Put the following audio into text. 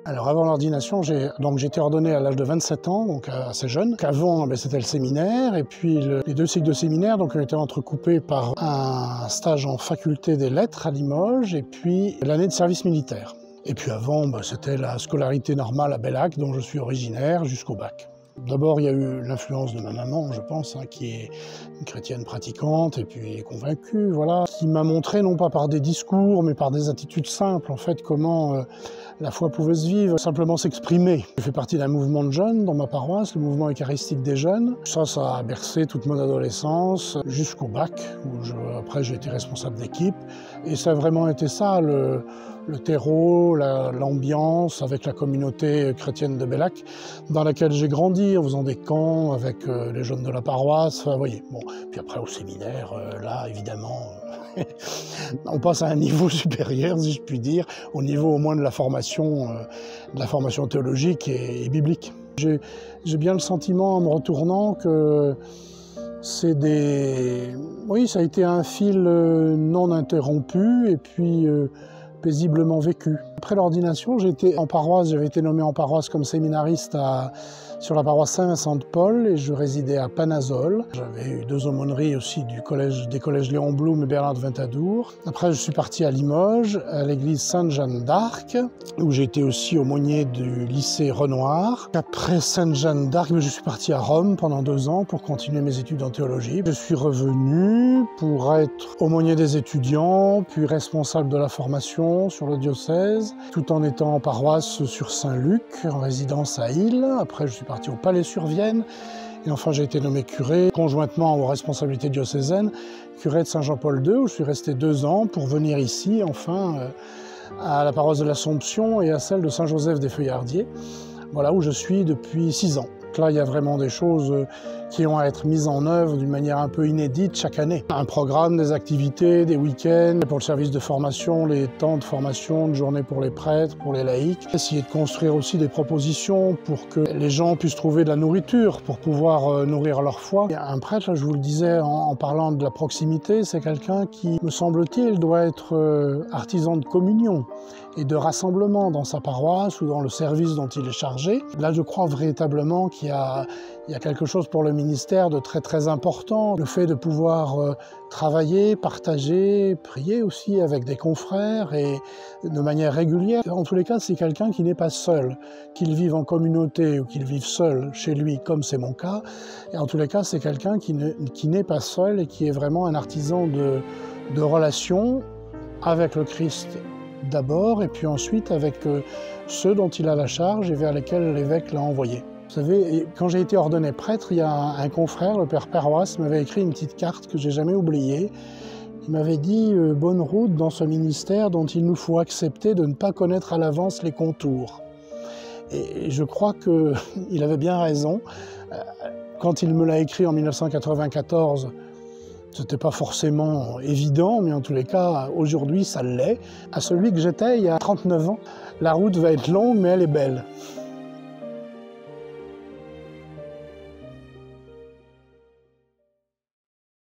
Alors avant l'ordination, j'ai été ordonné à l'âge de 27 ans, donc assez jeune. Avant, c'était le séminaire, et puis les 2 cycles de séminaire ont été entrecoupés par un stage en faculté des lettres à Limoges, et puis l'année de service militaire. Et puis avant, c'était la scolarité normale à Bellac, dont je suis originaire, jusqu'au bac. D'abord, il y a eu l'influence de ma maman, je pense, qui est une chrétienne pratiquante et puis convaincue, voilà, qui m'a montré, non pas par des discours, mais par des attitudes simples, en fait, comment la foi pouvait se vivre, simplement s'exprimer. Je fais partie d'un mouvement de jeunes dans ma paroisse, le mouvement eucharistique des jeunes. Ça a bercé toute mon adolescence jusqu'au bac, où après j'ai été responsable d'équipe. Et ça a vraiment été ça, le terreau, l'ambiance avec la communauté chrétienne de Bellac, dans laquelle j'ai grandi en faisant des camps avec les jeunes de la paroisse. Enfin, vous voyez. Bon. Puis après au séminaire, là évidemment, on passe à un niveau supérieur, si je puis dire, au niveau au moins de la formation théologique et biblique. J'ai bien le sentiment en me retournant que oui, ça a été un fil non interrompu et puis paisiblement vécu. Après l'ordination, j'avais été nommé en paroisse comme séminariste sur la paroisse Saint-Vincent-de-Paul et je résidais à Panazol. J'avais eu 2 aumôneries aussi des collèges Léon Blum et Bernard de Ventadour. Après, je suis parti à Limoges, à l'église Sainte-Jeanne d'Arc, où j'ai été aussi aumônier du lycée Renoir. Après Sainte-Jeanne d'Arc, je suis parti à Rome pendant 2 ans pour continuer mes études en théologie. Je suis revenu pour être aumônier des étudiants, puis responsable de la formation sur le diocèse, tout en étant en paroisse sur Saint-Luc, en résidence à Île. Après, je suis parti au Palais-sur-Vienne. Et enfin, j'ai été nommé curé, conjointement aux responsabilités diocésaines, curé de Saint-Jean-Paul II, où je suis resté 2 ans pour venir ici, enfin, à la paroisse de l'Assomption et à celle de Saint-Joseph des Feuillardiers, voilà, où je suis depuis 6 ans. Là, il y a vraiment des choses qui ont à être mises en œuvre d'une manière un peu inédite chaque année. Un programme, des activités, des week-ends pour le service de formation, les temps de formation, de journée pour les prêtres, pour les laïcs. Essayer de construire aussi des propositions pour que les gens puissent trouver de la nourriture pour pouvoir nourrir leur foi. Un prêtre, là, je vous le disais en parlant de la proximité, c'est quelqu'un qui, me semble-t-il, doit être artisan de communion et de rassemblement dans sa paroisse ou dans le service dont il est chargé. Là, je crois véritablement qu'il y a quelque chose pour le ministère de très très important. Le fait de pouvoir travailler, partager, prier aussi avec des confrères et de manière régulière. En tous les cas, c'est quelqu'un qui n'est pas seul, qu'il vive en communauté ou qu'il vive seul chez lui, comme c'est mon cas. Et en tous les cas, c'est quelqu'un qui n'est pas seul et qui est vraiment un artisan de relations avec le Christ d'abord, et puis ensuite avec ceux dont il a la charge et vers lesquels l'évêque l'a envoyé. Vous savez, quand j'ai été ordonné prêtre, il y a un confrère, le père Perroisse, m'avait écrit une petite carte que j'ai jamais oubliée. Il m'avait dit « Bonne route dans ce ministère dont il nous faut accepter de ne pas connaître à l'avance les contours ». Et je crois qu'il avait bien raison. Quand il me l'a écrit en 1994, c'était pas forcément évident, mais en tous les cas, aujourd'hui, ça l'est. À celui que j'étais il y a 39 ans, la route va être longue, mais elle est belle.